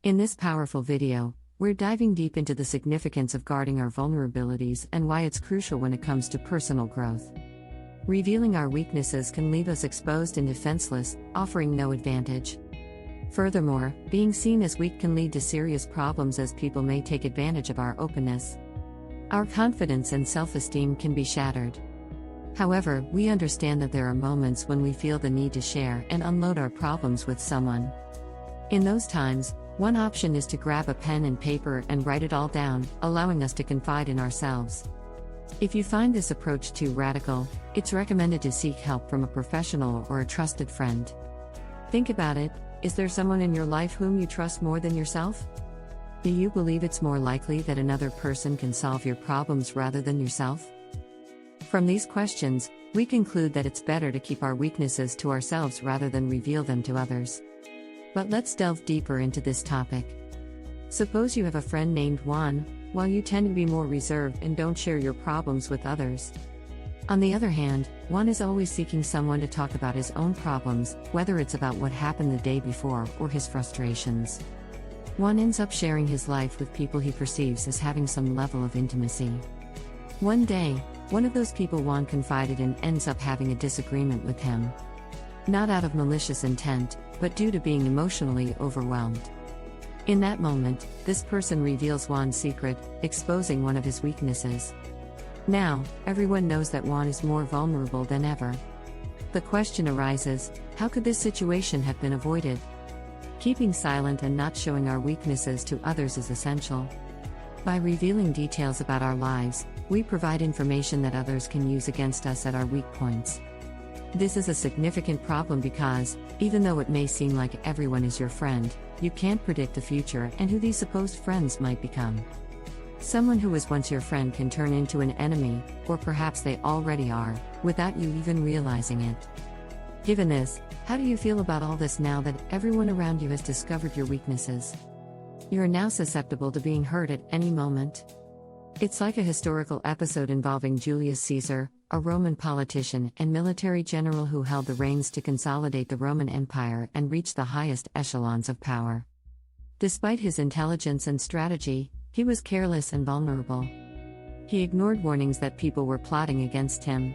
In this powerful video, we're diving deep into the significance of guarding our vulnerabilities and why it's crucial when it comes to personal growth. Revealing our weaknesses can leave us exposed and defenseless, offering no advantage. Furthermore, being seen as weak can lead to serious problems as people may take advantage of our openness. Our confidence and self-esteem can be shattered. However, we understand that there are moments when we feel the need to share and unload our problems with someone. In those times, one option is to grab a pen and paper and write it all down, allowing us to confide in ourselves. If you find this approach too radical, it's recommended to seek help from a professional or a trusted friend. Think about it: is there someone in your life whom you trust more than yourself? Do you believe it's more likely that another person can solve your problems rather than yourself? From these questions, we conclude that it's better to keep our weaknesses to ourselves rather than reveal them to others. But let's delve deeper into this topic. Suppose you have a friend named Juan. While you tend to be more reserved and don't share your problems with others. On the other hand, Juan is always seeking someone to talk about his own problems, whether it's about what happened the day before or his frustrations. Juan ends up sharing his life with people he perceives as having some level of intimacy. One day, one of those people Juan confided in ends up having a disagreement with him. Not out of malicious intent, but due to being emotionally overwhelmed. In that moment, this person reveals Juan's secret, exposing one of his weaknesses. Now, everyone knows that Juan is more vulnerable than ever. The question arises, how could this situation have been avoided? Keeping silent and not showing our weaknesses to others is essential. By revealing details about our lives, we provide information that others can use against us at our weak points. This is a significant problem because, even though it may seem like everyone is your friend, you can't predict the future and who these supposed friends might become. Someone who was once your friend can turn into an enemy, or perhaps they already are, without you even realizing it. Given this, how do you feel about all this now that everyone around you has discovered your weaknesses? You are now susceptible to being hurt at any moment. It's like a historical episode involving Julius Caesar, a Roman politician and military general who held the reins to consolidate the Roman Empire and reach the highest echelons of power. Despite his intelligence and strategy, he was careless and vulnerable. He ignored warnings that people were plotting against him.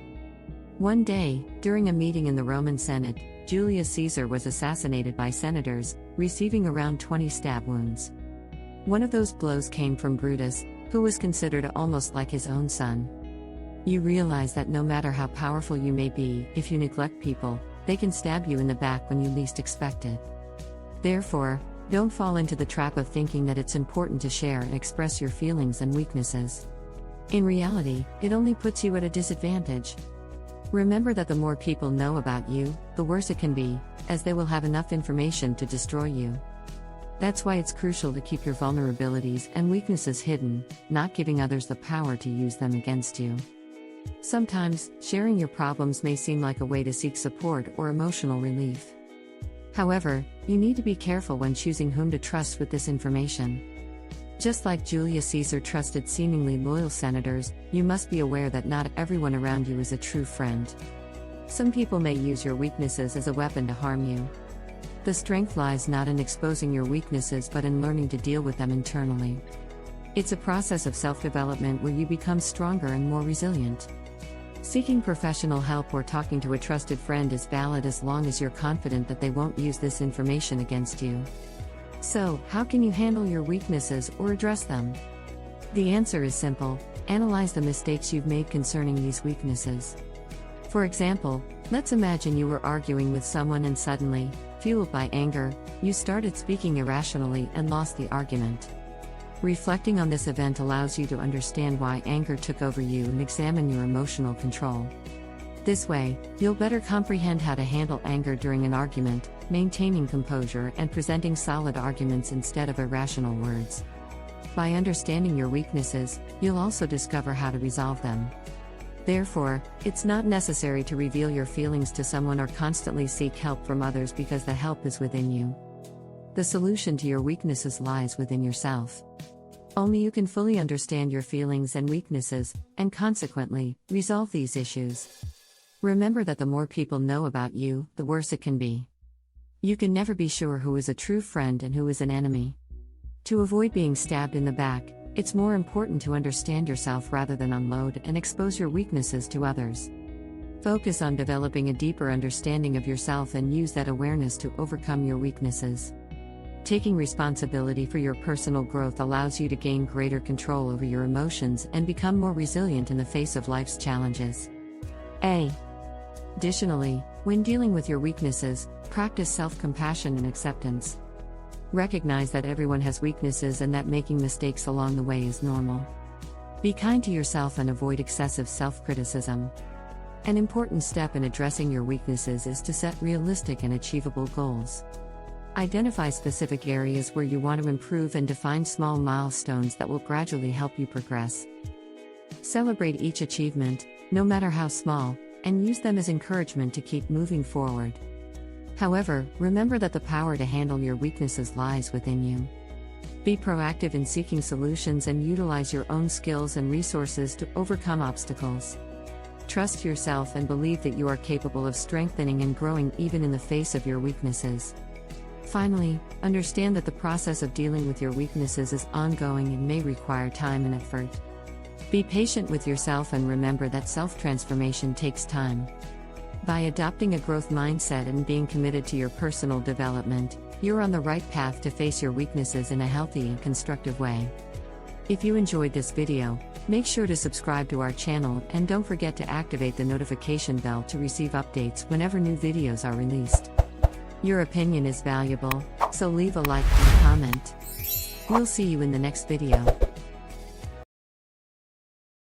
One day, during a meeting in the Roman Senate, Julius Caesar was assassinated by senators, receiving around 20 stab wounds. One of those blows came from Brutus, who was considered almost like his own son. You realize that no matter how powerful you may be, if you neglect people, they can stab you in the back when you least expect it. Therefore, don't fall into the trap of thinking that it's important to share and express your feelings and weaknesses. In reality, it only puts you at a disadvantage. Remember that the more people know about you, the worse it can be, as they will have enough information to destroy you. That's why it's crucial to keep your vulnerabilities and weaknesses hidden, not giving others the power to use them against you. Sometimes, sharing your problems may seem like a way to seek support or emotional relief. However, you need to be careful when choosing whom to trust with this information. Just like Julius Caesar trusted seemingly loyal senators, you must be aware that not everyone around you is a true friend. Some people may use your weaknesses as a weapon to harm you. The strength lies not in exposing your weaknesses but in learning to deal with them internally. It's a process of self-development where you become stronger and more resilient. Seeking professional help or talking to a trusted friend is valid as long as you're confident that they won't use this information against you. So, how can you handle your weaknesses or address them? The answer is simple: analyze the mistakes you've made concerning these weaknesses. For example, let's imagine you were arguing with someone and suddenly, fueled by anger, you started speaking irrationally and lost the argument. Reflecting on this event allows you to understand why anger took over you and examine your emotional control. This way, you'll better comprehend how to handle anger during an argument, maintaining composure and presenting solid arguments instead of irrational words. By understanding your weaknesses, you'll also discover how to resolve them. Therefore, it's not necessary to reveal your feelings to someone or constantly seek help from others because the help is within you. The solution to your weaknesses lies within yourself. Only you can fully understand your feelings and weaknesses, and consequently, resolve these issues. Remember that the more people know about you, the worse it can be. You can never be sure who is a true friend and who is an enemy. To avoid being stabbed in the back, it's more important to understand yourself rather than unload and expose your weaknesses to others. Focus on developing a deeper understanding of yourself and use that awareness to overcome your weaknesses. Taking responsibility for your personal growth allows you to gain greater control over your emotions and become more resilient in the face of life's challenges. Additionally, when dealing with your weaknesses, practice self-compassion and acceptance. Recognize that everyone has weaknesses and that making mistakes along the way is normal. Be kind to yourself and avoid excessive self-criticism. An important step in addressing your weaknesses is to set realistic and achievable goals. Identify specific areas where you want to improve and define small milestones that will gradually help you progress. Celebrate each achievement, no matter how small, and use them as encouragement to keep moving forward. However, remember that the power to handle your weaknesses lies within you. Be proactive in seeking solutions and utilize your own skills and resources to overcome obstacles. Trust yourself and believe that you are capable of strengthening and growing even in the face of your weaknesses. Finally, understand that the process of dealing with your weaknesses is ongoing and may require time and effort. Be patient with yourself and remember that self-transformation takes time. By adopting a growth mindset and being committed to your personal development, you're on the right path to face your weaknesses in a healthy and constructive way. If you enjoyed this video, make sure to subscribe to our channel and don't forget to activate the notification bell to receive updates whenever new videos are released. Your opinion is valuable, so leave a like and comment. We'll see you in the next video.